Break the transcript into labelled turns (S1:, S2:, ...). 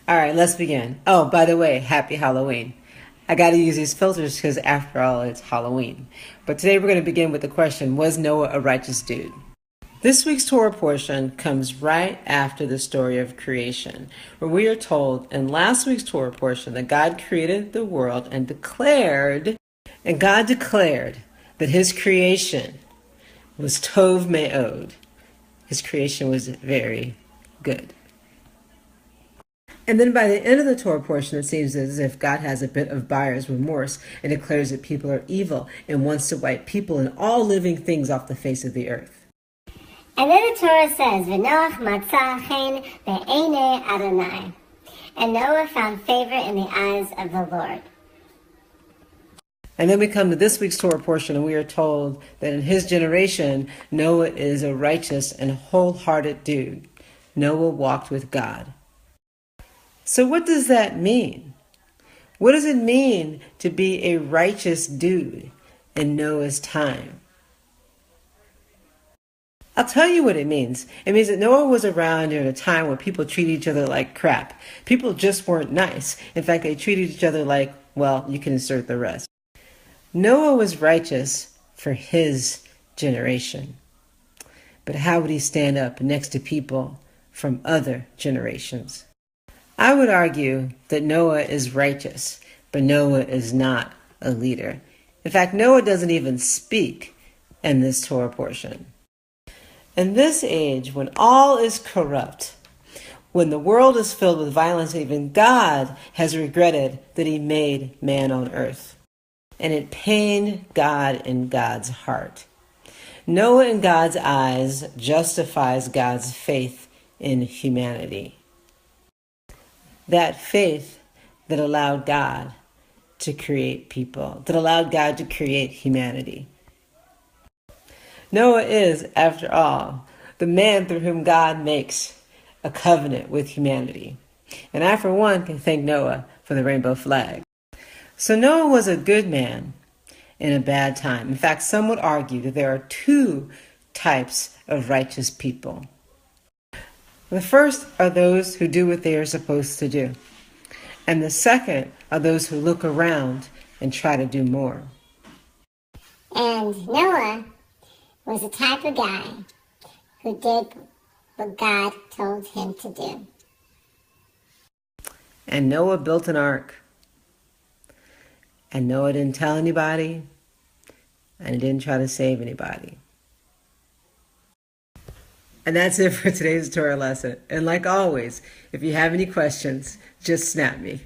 S1: All right, let's begin. Oh, by the way, happy Halloween. I got to use these filters because, after all, it's Halloween. But today we're going to begin with the question, was Noah a righteous dude? This week's Torah portion comes right after the story of creation, where we are told in last week's Torah portion that God created the world and God declared that his creation was Tov Me'od. His creation was very good. And then by the end of the Torah portion, it seems as if God has a bit of buyer's remorse and declares that people are evil and wants to wipe people and all living things off the face of the earth.
S2: And then the Torah says, V'Noach matzah chen be'enei Adonai. And Noah found favor in the eyes of the Lord.
S1: And then we come to this week's Torah portion, and we are told that in his generation, Noah is a righteous and wholehearted dude. Noah walked with God. So what does that mean? What does it mean to be a righteous dude in Noah's time? I'll tell you what it means. It means that Noah was around during a time where people treated each other like crap. People just weren't nice. In fact, they treated each other like, well, you can insert the rest. Noah was righteous for his generation. But how would he stand up next to people from other generations? I would argue that Noah is righteous, but Noah is not a leader. In fact, Noah doesn't even speak in this Torah portion. In this age, when all is corrupt, when the world is filled with violence, even God has regretted that he made man on earth. And it pained God in God's heart. Noah, in God's eyes, justifies God's faith in humanity. That faith that allowed God to create people, that allowed God to create humanity. Noah is, after all, the man through whom God makes a covenant with humanity. And I, for one, can thank Noah for the rainbow flag. So Noah was a good man in a bad time. In fact, some would argue that there are two types of righteous people. The first are those who do what they are supposed to do. And the second are those who look around and try to do more.
S2: And Noah was the type of guy who did what God told him to do.
S1: And Noah built an ark. And Noah didn't tell anybody. And he didn't try to save anybody. And that's it for today's Torah lesson. And like always, if you have any questions, just snap me.